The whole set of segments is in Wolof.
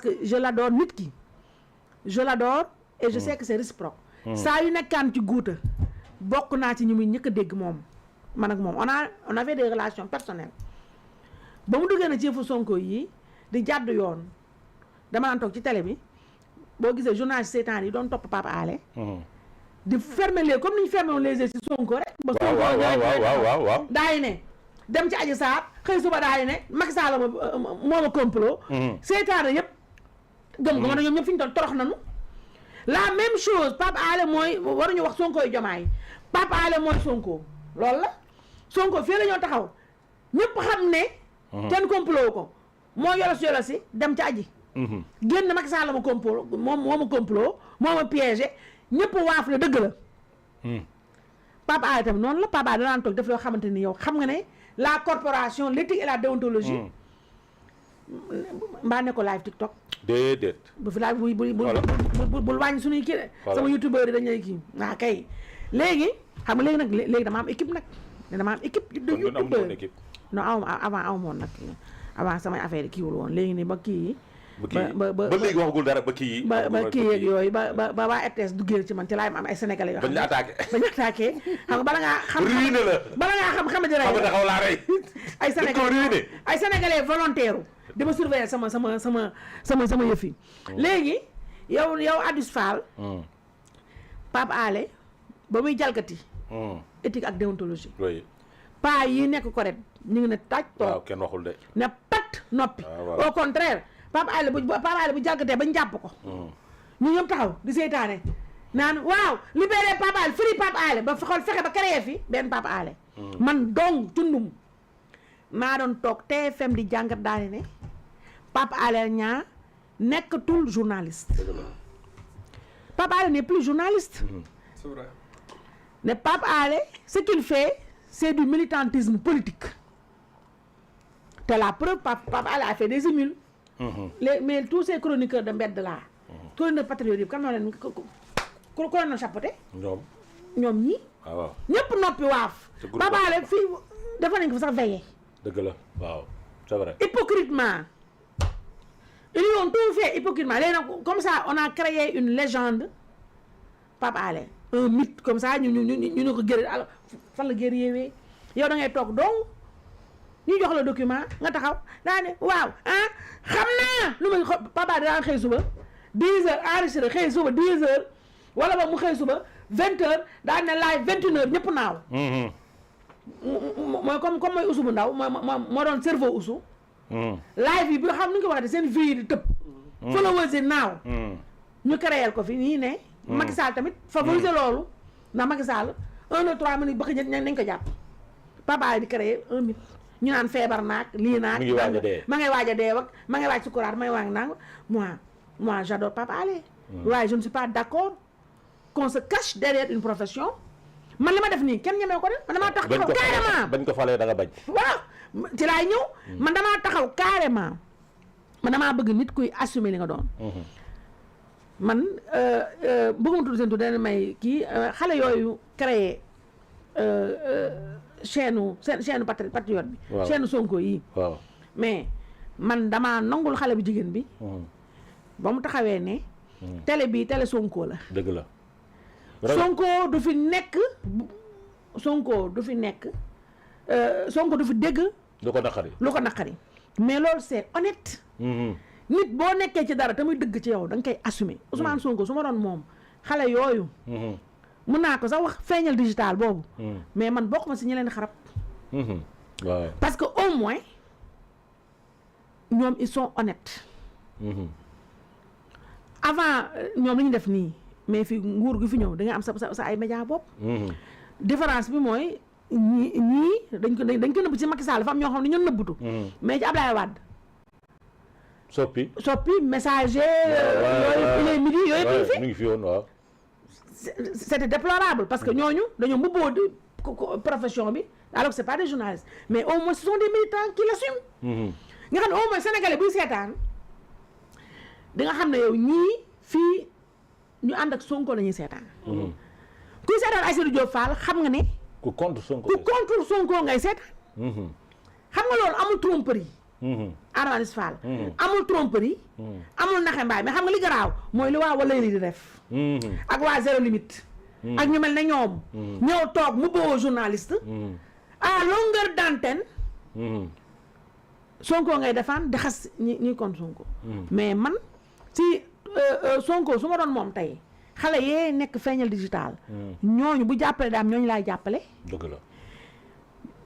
que je l'adore nit ki je l'adore et je sais que c'est réciproque saa yu nekkaan ci guuta bokk naa ci ñu muy ñëkk a dégg moom man ak moom on avait des relations personnelles ba mu duggee na ci yëfu Sonko yi di jàdd yoon dama naan toog ci télé bi boo gisee journaliste seetaan yi doon topp Pape Alé di fermer les comme ni ñu fermer les yeux ci Sonko rek ba Sonko waaw daay ne dem ci Adji Sarr xëy suba daay ne Macky Sall moo ma complot seetaan yëpp gëm nga ma ne ñoom ñëpp fi ñu doon torox nañu la même chose Pape Alé mooy waruñu wax Sonko yu Diomaye Pape Alé mooy Sonko loolu la Sonko fii la ñoo taxaw ñëpp xam ne kenn complot ko moo yolosi dem ci aji génn Macky Sall ma complot moo ma complot moo ma piégé ñëpp waaf la dëgg la Pape Alé tam noonu la Pape Alé danaan toog def loo xamante ni yow xam nga ne la corporation l'éthique et la déontologie mbaa ne ko live TikTok déedéet bu fi laaj bul wàññi suñuy kii de sama youtubeur yi dañ lay kii waa kay léegi xam nga léegi nag léegi dama am équipe nag dama am équipe de youtubeur non avant moon nag avant samay affaire yi kiiwul woon léegi nii ba kii yi ba léegi waxagul dara ba kii yi ba kii yeeg yooyu ba waa RTS duggee ci man ci laay am ay sénégalais yoo xam bañ la attaqué xam nga bala ngaa xam ruiné la bala ngaa xam di rey taxaw laa rey ay sénégalais volontaire dama surveiller sama yëf yi léegi yow Adus Fall Pape Alé ba muy jalgati éthique ak déontologie pas yi nekk ko ret ñu ngi ne taaj toog kenn waxul de ne pat noppi au contraire Pape Alé bu jalgatee bañ jàpp ko ñu ñëpp taxaw di seytaane naan waaw libéré Pape Alé free Pape Alé ba xool fexe ba créé fi benn Pape Alé man dong tundum maa doon toog TFM di jàngat daal ne Pape Alé Niang nekkatul journaliste Pape Alé n'est plus journaliste c'est vrai ne Pape Alé ce qu'il fait c'est du militantisme politique te la preuve Pape Alé a fait des émules mais tous ces chroniqueurs de mbedd là chroniqueurs patriotes yëpp kan moo leen ko leen chapeauté ñoom ñi waaw ñëpp noppi waaf Pape Alé fii dafa nañ ko sax veillé dëgg la waaw c'est vrai hypocritement ils ont tout fait hypocritement léegi nag comme ça on a créé une légende Pape Alé un mythe comme ça ñu ne ko gërë alors fan la gër yéewee yow da ngay toog donc ñu jox la document nga taxaw daa ne waaw xam naa lu muy Pape Alé daan xëy suba 10 heures enregistré xëy suba 10 heures wala ba mu xëy suba 20 heures daan ne live 21 heures ñëpp naaw mooy comme mooy usu bu ndaw moo doon cerveau usu live yi bi xam ni nga ko waxee seen vie di tëb followers yi naaw ñu créer ko fi nii ne Macky Sall tamit favoriser loolu ndax Macky Sall 1 2 3 minutes ba ko nañ ko jàpp Pape Alé di créer 1 minute ñu naan feebar naag lii naag ma ngay waaj a dee wak ma ngay waaj sukuraat may waag naag moi j'adore Pape Alé waaye je ne suis pas d'accord qu'on se cache derrière une profession man li ma def nii kenn ñemee ko def man damaa taxaw carrément bañ ko falee da nga bañ waaw ci laay ñëw man damaa taxaw carrément man damaa bëgg nit kuy assumer li nga doon man bëgguma tudd seen tudd dana may kii xale yooyu créé chaîne patriote bi chaîne Sonko yi waaw mais man damaa nangul xale bu jigéen bi ba mu taxawee ne télé bi télé Sonko la dëgg la Sonko du fi nekk Sonko du fi dégg lu ko naqari mais loolu c'est honnête nit boo nekkee ci dara te muy dëgg ci yow da nga koy assumer Ousmane Sonko su ma doon moom xale yooyu mën naa ko sax wax feeñal digital boobu mais man bokk ma si ñi leen xarab waaw parce que au moins ñoom ils sont honnêtes avant ñoom li ñu def nii mais fi nguur gi fi ñëw da nga am sa ay média bopp différence bi mooy ñii dañ ko nëbb ci Macky Sall dafa am ñoo xam ne ñoo nëbbutu mais ci Ablaye Wade soppi messager yooyu il est midi yooyu mi ngi fi woon waaw c'était déplorable parce que ñooñu dañoo mbubboo profession bi alors que c'est pas des journalistes mais au moins ce sont des militants qui l'assument nga xam ne au moins sénégalais buy seetaan di nga xam ne yow ñii fii ñu ànd ak Sonko la ñuy seetaan kuy seetaan Aïssatou Diop Fall xam nga ne ku contre Sonko ngay seetaan xam nga loolu amul tromperie Adama Aziz Fall amul tromperie amul naxe mbaay mais xam nga li garaaw mooy li waa Walay li di def ak waa Zéro Limite ak ñu mel ne ñoom ñëw toog mu booboo journaliste à longueur d'antenne Sonko ngay defaan di xas ñi kon Sonko mais man si Sonko su ma doon moom tey xale yee nekk feeñal digital ñooñu bu jàppale daam ñooñu laay jàppale dëgg la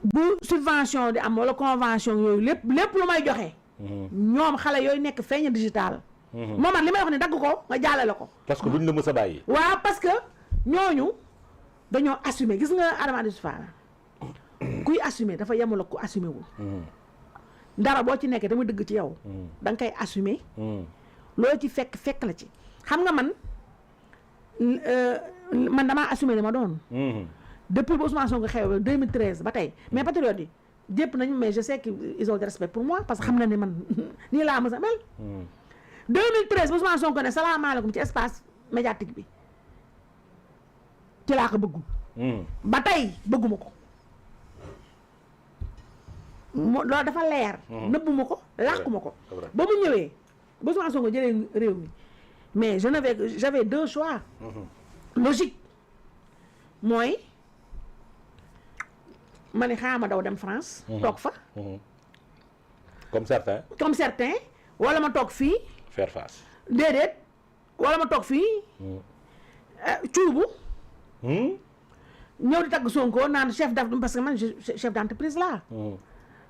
bu subvention di am wala convention yooyu lépp lu may joxe ñoom xale yooyu nekk feeñal digital moo man li may wax ni dagg ko nga jàllale ko parce que duñ la mës a bàyyi waaw parce que ñooñu dañoo assumer gis nga Adama Aziz Fall kuy assumer dafa yemul ak ku assumer wul dara boo ci nekkee dama dëgg ci yow da nga koy assumer loo ci fekk la ci xam nga man damaa assumer li ma doon depuis ba Ousmane Sonko xew 2013 ba tey mais patriote yi jépp nañu mais je sais qu'ils ont du respect pour moi parce que xam na ne man nii laa mës a mel 2013 ba Ousmane Sonko ne salaamaaleykum ci espace médiatique bi ci laa ko bëggul ba tey bëgguma ko loolu dafa leer nëbbuma ko làquma ko ba mu ñëwee ba Ousmane Sonko jëlee réew mi mais j'avais deux choix logique mooy ma ne xaaral ma daw dem France toog fa comme certains wala ma toog fii faire face déedéet wala ma toog fii cuubu ñëw di tagg Sonko naan chef parce que man chef d'entreprise laa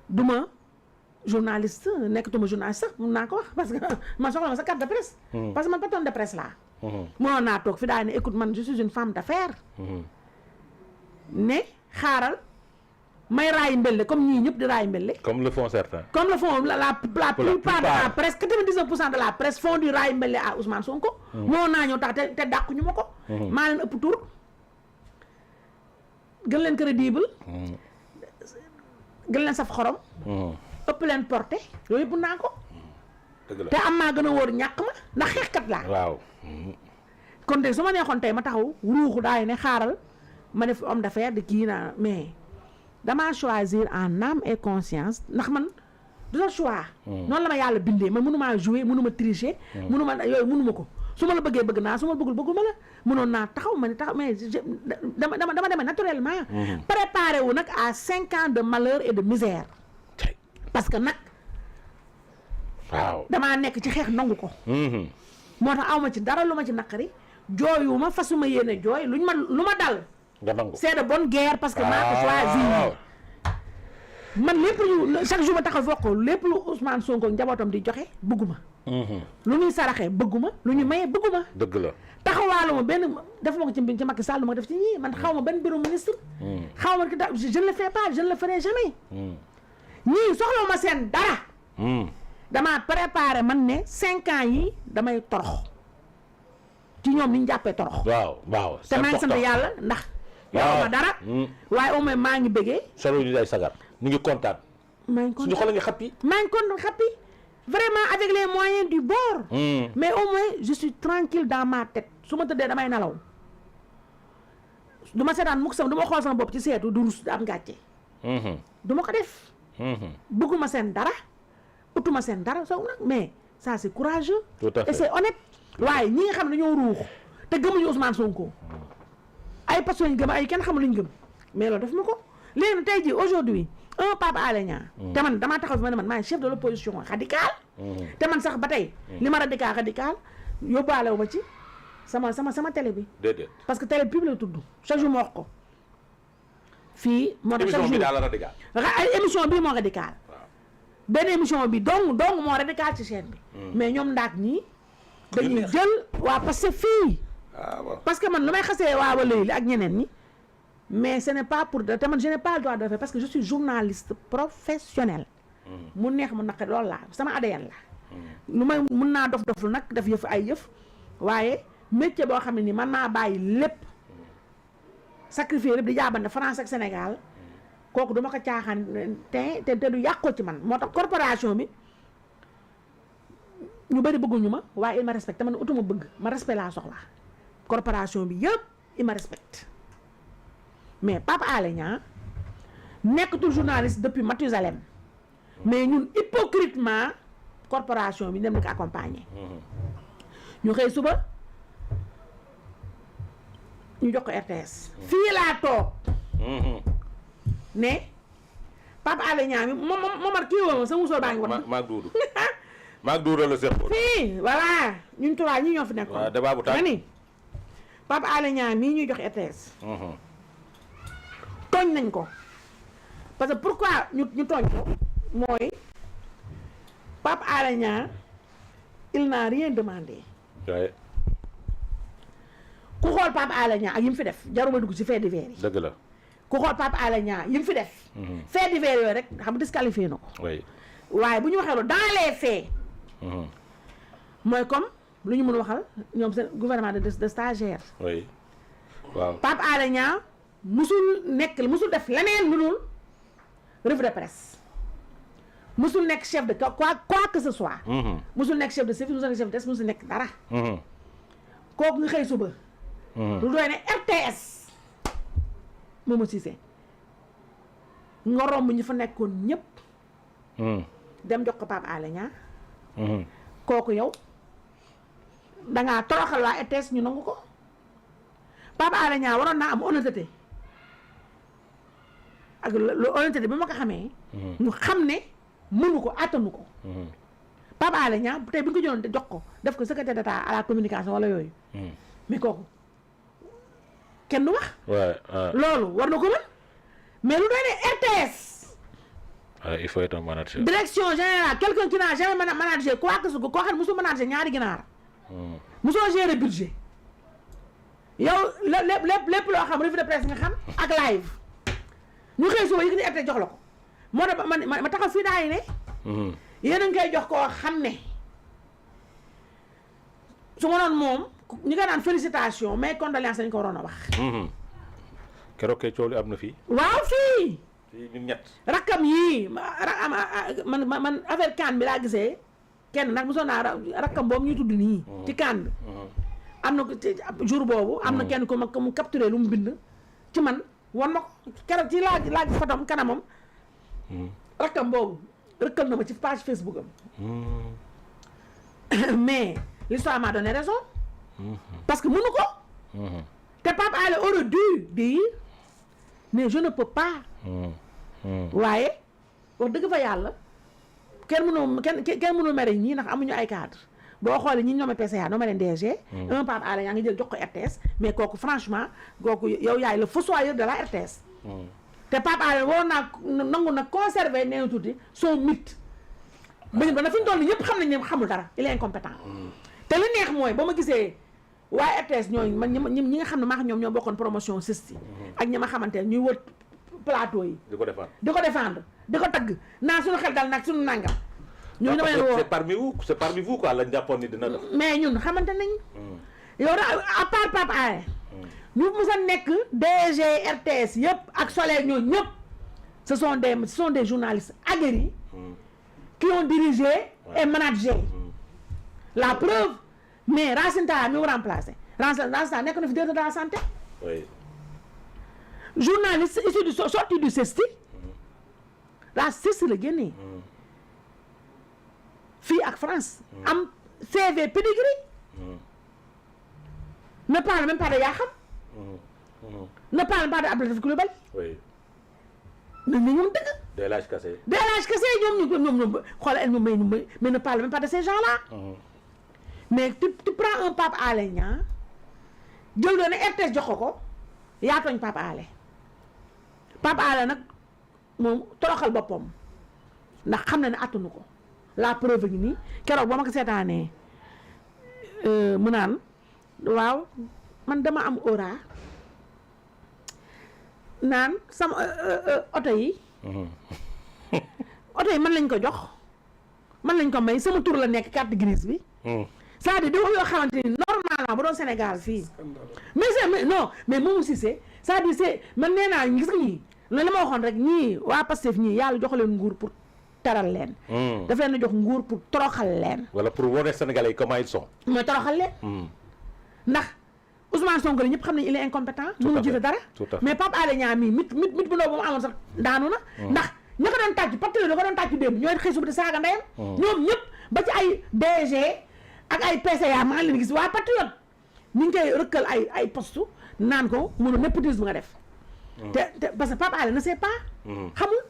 duma journaliste nekkatuma journaliste sax mun naa ko wax parce que man soxla ma sa carte de presse parce que man patron de presse laa mënoon naa toog fi daal ne écoute man je suis une femme d'affaires ne xaaral may raay mbelle comme ñii ñëpp di raay mbelle comme le font certains comme le font la plupart de la presse 99% de la presse font du raay mbelle à Ousmane Sonko mënoon naa ñëw tax te dàqu ñu ma ko maa leen ëpp tur gën leen crédible gën leen saf xorom ëpp leen porté yooyu yëpp naa ko te am maa gën a wóor ñàkk ma ndax xeexkat laa waaw kon tey su ma neexoon tey ma taxaw ruuxu daay ne xaaral ma def homme d'affaires de kii naa mais damaa choisir en âme et conscience ndax man du sa choix noonu la ma yàlla bindee man mënumaa jouer mënuma tricher mënuma yooyu mënuma ko su ma la bëggee bëgg naa su ma bëggul bëgguma la mënoon naa taxaw ma ne taxaw mais dama demee naturellement préparé wu nag à 5 ans de malheur et de misère parce que nag waaw damaa nekk ci xeex nangu ko moo tax awma ci dara lu ma ci naqari jooyuma fasuma yéene jooy lu ma dal nga nangu c'est de bonne guerre parce que maa ko choisir man lépp lu chaque jour ma taxaw fokk lépp lu Ousmane Sonko njabootam di joxe bëgguma lu ñuy saraxee bëgguma lu ñu mayee bëgguma dëgg la taxawaalu ma benn def ma ko ci Macky Sall lu ma def ci ñii man xaw ma benn bureau ministre xaw ma je ne le fais pas je ne le ferai jamais ñii soxla ma seen dara damaa préparé man ne 5 ans yi damay torox ci ñoom ni ñu jàppee torox waaw te maa ngi sant yàlla ndax yow ma dara waaye au moins maa ngi bëggee solo ñu day sagar ñu ngi kontaan maa ngi kontaan suñu xol a ngi xappi maa ngi kontaan xappi vraiment avec les moyens du bord mais au moins je suis tranquille dans ma tête su ma tëddee damay nelaw du ma seetaan mukk sama du ma xool sama bopp ci seetu du rus am gàcce du ma ko def bëgguma seen dara utuma seen dara soog nag mais ça c'est courageux et c'est honnête waaye ñi nga xam ne dañoo ruux te gëmuñu Ousmane Sonko ay personnes ñu gëm ay kenn xamul lu ñu gëm mais loolu def ma ko léegi tey jii aujourd'hui un Pape Alé Niang te man damaa taxaw fi ma ne man maay chef de l'opposition radical te man sax ba tey li ma radical yóbbaalewu ma ci sama télé bi déedéet parce que télé publique la tudd chaque jour ma wax ko fii moo tax chaque jour ay émission bii moo radical benn émission bi dong moo radical ci chaîne bi mais ñoom ndaak ñii dañuy jël waa parce que fii parce que man lu may xasee waa Walay li ak ñeneen ñi mais ce n'est pas pour te man je n'ai pas le droit de le faire parce que je suis journaliste professionnel mu neex mu naqari loolu laa sama ADN la lu may mun naa dof lu nag def yëf ay yëf waaye métier boo xam ne ni man maa bàyyi lépp sacrifier lépp di jaabante France ak Sénégal kooku duma ko caaxaan te du yàqoo ci man moo tax corporation bi ñu bëri bëgguñu ma waaye il ma respecte man utuma bëgg ma respect laa soxla corporation bi yëpp il ma respecte mais Pape Alé Niang nekkatul journaliste depuis Mathusalem mais ñun hypocritement corporation bi dem na ko accompagner. ñu xëy suba ñu jox ko RTS. fii laa toog. ne Pape Alé Niang mi Momar kii woo ma sa musóor baa ngi wax. maag duudu maag duudu la seq. fii voilà ñun trois ñi ñoo fi nekkoon. waaw débat bu tànn ma ni Pape Alé Niang mii ñuy jox RTS. tooñ nañ ko parce que pourquoi ñu tooñ ko mooy Pape Alé Niang il n'a rien demandé. waaye. ku xool Pape Alé Niang ak yi mu fi def jaruma dugg ci fait divers yi. dëgg la. ku xool Pape Alé Niang yi mu fi def. fait divers yooyu rek xam nga disqualifié na ko. oui. waaye bu ñu waxee loolu dans les faits. mooy comme lu ñu mën waxal ñoom seen gouvernement de stagiaire. oui waaw. Pape Alé Niang musul def leneen lu dul revue de presse. musul nekk chef de quoi que ce soit. musul nekk chef de service musul nekk chef de test musul nekk dara. kooku nga xëy suba. lu doy ne RTS. Momo Cissé nga romb ñu fa nekkoon ñëpp. dem jox ko Pape Alé Niang. kooku yow dangaa toroxal waa RTS ñu nangu ko. Pape Alé Niang waroon naa am honnêteté ak lu honnêteté bi ma ko xamee. ñu xam ne mënu ko attanu ko. Pape Alé Niang tey bu ñu ko jëloon jox ko def ko secrétaire d'État à la communication wala yooyu. mais kooku kenn du wax. loolu war na ko mën mais lu doy ne RTS. il faut être un manager. direction générale quelqu'un qui n'a jamais managé quoi que ce soit koo xam ne mosoo manager ñaari ginaar. mosoo gérer budget. yow lépp loo xam revue de presse nga xam ak live ñu xëy suba yëg ni RTS jox la ko moo tax ma taxaw fii daay ne. yéen a ngi koy jox koo xam ne su ma doon moom ñu koy naan félicitation mais condoléances dañ ko waroon a wax. keroog kay coow li am na fii. waaw fii. ñun ñett. rakkam yii man affaire kaan bi laa gisee kenn nag mosoon naa rakkam boobu ñuy tudd nii. ci kaan bi. am na ko jour boobu. am na kenn ku mu capturé lu mu bind. ci man wan ma ko keroog ci laaj fotom kanamam. rakkam boobu rëkkal na ma ci page Facebook am. mais l'histoire m'a donné raison. parce que mënu ko. te Pape Alé aurait dû dire mais je ne peux pas. waaye wax dëgg fa yàlla kenn mënul mere ñii ndax amuñu ay cadre boo xoolee ñi ñoome PCA noome leen DG. un Pape Alé yaa ngi jël jox ko RTS mais kooku franchement kooku yow yaay le fossoyeur de la RTS. te Pape Alé waroon naa nangu na conserver nee na tuuti son mythe. ba na fi ñu toll ñëpp xam nañ ne xamul dara il est incompétent. te li neex mooy ba ma gisee waa RTS ñooñu man ñi nga xam ne maa ñoom ñoo bokkoon promotion CESTI. ak ñi ma xamante ne ñuy wër plateau yi. di ko défendre di ko tagg naa suñu xel dal nag suñu nangam. ñooñu dama leen woo c'est parmi vous quoi lañ jàppoon ni dina def. mais ñun xamante nañ. yow à part Pape Alé. ñu mës a nekk DG RTS yëpp ak Soleil ñooñu ñëpp ce sont des journalistes aguerris. qui ont dirigé et managé. La preuve mais Racine Talla mi mu remplacé Racine Talla nekk na fi directeur de la santé. oui. journaliste issu sorti du CESTI. la CESTI la génnee. fii ak France. am CV pedigree. ne parle même pas de Yakham. ne parle pas de Abdoulaye Coulibaly. oui. mais ñoom dëgg. DLH Kassé. DLH Kassé ñoom xoolal mais ne parle même pas de ces gens-là. mais tu prends un Pape Alé Niang jël doon ne RTS jox ko yaa tooñ Pape Alé. Pape Alé nag moom toroxal boppam ndax xam na ne attanu ko la preuve gi nii keroog ba ma ko seetaanee mu naan waaw man dama am aura naan sama oto yi man lañ ko jox man lañ ko may sama tur la nekk carte grise bi c'est-à-dire di wax yoo xamante ni normalement bu doon Sénégal fii mais non mais Momo Cissé c'est-à-dire c'est man nee naa gis nga ñii loolu la ma waxoon rek ñii waa Pastef ñii yàlla jox leen nguur pour teral leen daf leen a jox nguur pour toroxal leen wala pour wane Sénégalais yi comment ils sont mooy toroxal leen ndax Ousmane Sonko la ñëpp xam nañ il est incompétent mënu jiite dara mais Pape Alé Niang mii mit bu ndaw ba mu amoon sax daanu na ndax ña ko doon tàcc patriote da ko doon tàcc démb ñooy xëy suba di saaga ndeyam ñoom ñëpp ba ci ay DG ak ay PCA maa ngi leen gis waa patriote ñu ngi koy rëkkal ay poste naan ko mënu népotisme nga def te parce que Pape Alé ne sait pas xamul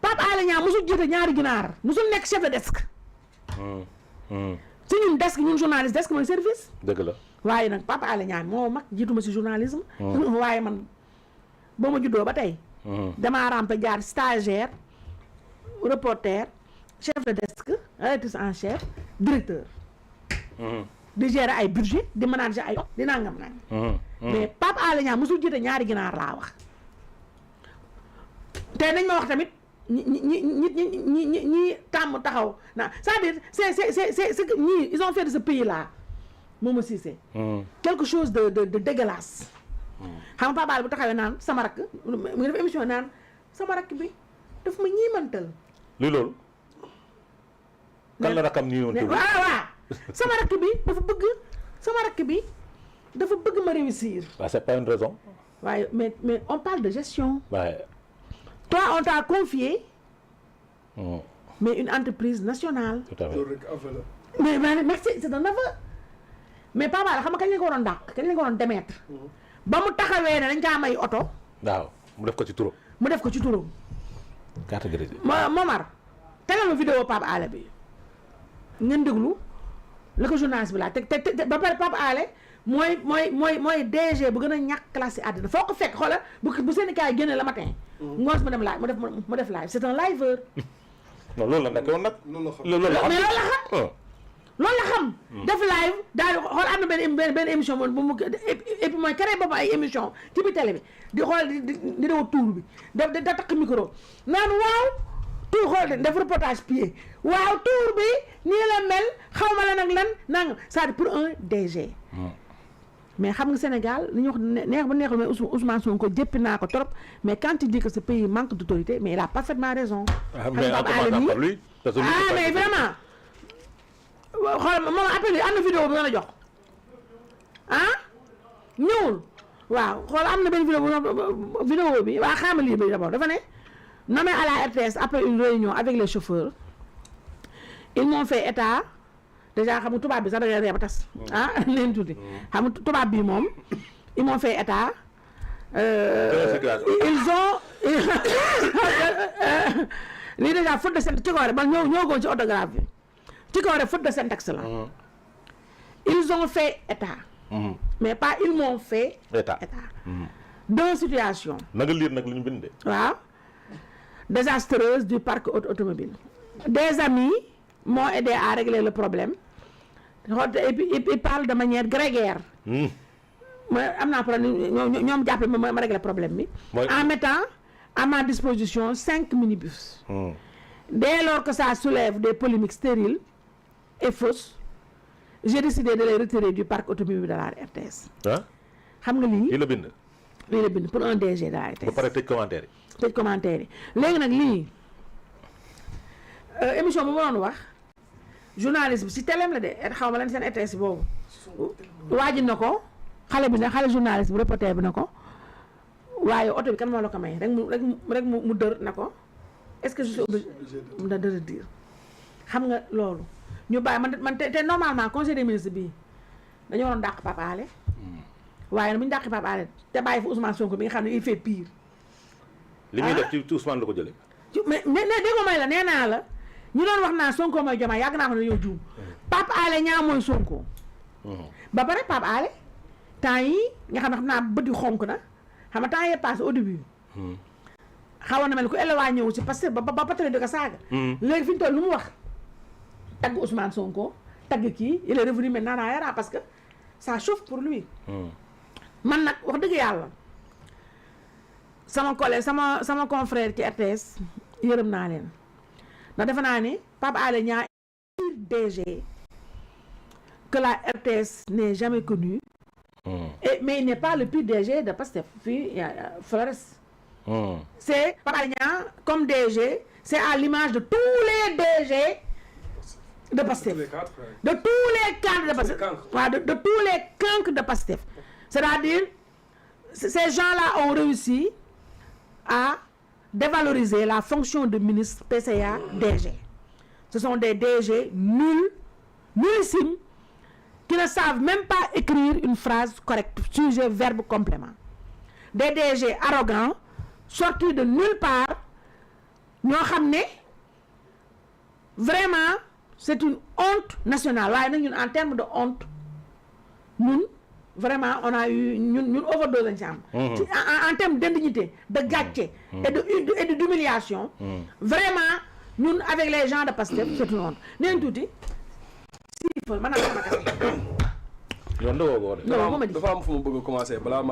Pape Alé Niang mosul jiite ñaari ginaar mosul nekk chef de desk si ñun desk ñun journaliste desk mooy service dëgg la waaye nag Pape Alé Niang moo mag jiituma si journalisme waaye man ba ma juddoo ba tey damaa rampe jaar stagiaire reporter chef de desk rédactrice en chef directeur di gérer ay budget di manager ay di nangam nang mais Pape Alé Niang mosul jiite ñaari ginaar laa wax te nañ ma wax tamit ñi tàmm taxaw na c'est-à-dire c'est que ñii ils ont fait de ce pays là Momo Cissé quelque chose de dégueulasse xam nga Pape Alé bu taxawee naan sama rakk mu ngi def émission naan sama rakk bi daf ma ñiimantal luy loolu kan la rakam ñiimantal waaw sama rakk bi dafa bëgg ma réussir c'est pas une raison waaye mais on parle de gestion waaye toi on t'a confié mais une entreprise nationale tout à fait mais merci c'est un aveu mais Pape Alé xam nga kañ lañ ko waroon dàq kañ lañ ko waroon démettre ba mu taxawee ne dañ kaa may oto waaw mu def ko ci turam mu def ko ci turam carte grise Momar tegal ma vidéo Pape Alé bi ngeen déglu la ko journaliste bi laa te ba pare Pape Alé mooy DG bu gën a ñàkk classe àddina foo ko fekk xoola bu syndicat yi génne le matin ngoos mu dem live mu def live c'est un liveur non loolu la nekk woon nag loolu la xam mais loolu la xam def live daal di xool am na benn émission moom bu mu et puis mooy créé boobu ay émission ci biir télé bi di xool di dewa tour bi da takk micro naan waaw tour xool def reportage pied waaw tour bi nii la mel xaw ma la nag lan nanga c'est-à-dire pour un DG mais xam nga Sénégal li ñuy wax neex ba neexul mais Ousmane Sonko jëppi naa ko trop mais quand il dit que ce pays manque d'autorité mais il a parfaitement raison mais mais vraiment xool moom appelé am na vidéo bi nga la jox ñëwul waaw xool am na benn vidéo bi waa xaama lii bi d'abord dafa ne nommé à la RTS après une réunion avec les chauffeurs ils m'ont fait état déjà xam nga tubaab bi sax da ngay ree ba tas leen tuuti xam nga tubaab bi moom ils m'ont fait état ils ont lii déjà faute de syntaxe ci ko rek man ñoo goon ci orthographe bi ci ko rek faute de syntaxe la ils ont fait état mais pas ils m'ont fait état deux situations na nga lire nag lu ñu bindee waaw désastreuse du parc automobile des amis m'ont aidé à régler le problème et puis il parle de manière grégaire ma am naa problème ñoom jàppale ma régler problème bi en mettant à ma disposition 5 minibus dès lors que ça soulève des polémiques stériles et fausses j'ai décidé de les retirer du parc automobile de la RTS xam nga lii lii la bind pour un DG de la RTS ba pare tëj commentaire yi léegi nag lii émission bu ma doon wax journaliste bi si téléem la de xaw ma leen seen RTS boobu waajin na ko xale bi ne xale journaliste bu reporter bi na ko waaye oto bi kan moo la ko may rek mu dër na ko est-ce que je suis obligé de dire xam nga loolu ñu bàyyi man te normalement conseil des ministres bii dañu waroon dàq Pape Alé waaye nag bu ñu dàqee Pape Alé te bàyyi fa Ousmane Sonko bi nga xam ne il fait pire li muy def ci Ousmane la ko jëlee mais déggoo may la nee naa la ñu doon wax naa Sonko mooy Diomaye yàgg naa ko ne yow juum Pape Alé Niang mooy Sonko ba pare Pape Alé temps yi nga xam naa bët yu xonk na xam nga temps yee passé au début xawoon na mel ko élewaa ñëw si parce que ba patron di ko saaga léegi fi ñu toll lu mu wax tagg Ousmane Sonko tagg kii il est revenu maintenant dans les rangs parce que ça chauffe pour lui man nag wax dëgg yàlla sama collègue sama confrère ci RTS yërëm naa leen ndax defe naa ni Pape Alé Niang DG que la RTS n'ait jamais connu mais il n'est pas le pire DG de Pastef fii Flores c'est Pape Alé Niang comme DG c'est à l'image de tous les DG de Pastef de tous les cadres de Pastef waaw de tous les cancres de Pastef c'est-à-dire ces gens-là ont réussi à dévaloriser la fonction de ministre, PCA, DG. Ce sont des DG nullissimes qui ne savent même pas écrire une phrase correcte, sujet, verbe, complément. Des DG arrogants, sortis de nulle part, nous avons vraiment, c'est une honte nationale. En termes de honte, nous, vraiment, on a eu une overdose en termes d'indignité, de gâteté et d'humiliation. Vraiment, nous, avec les gens de Pastef, c'est une honte. Nous, tout dit, s'il faut, maintenant, dafa am fu mu bëgg a commencer balaa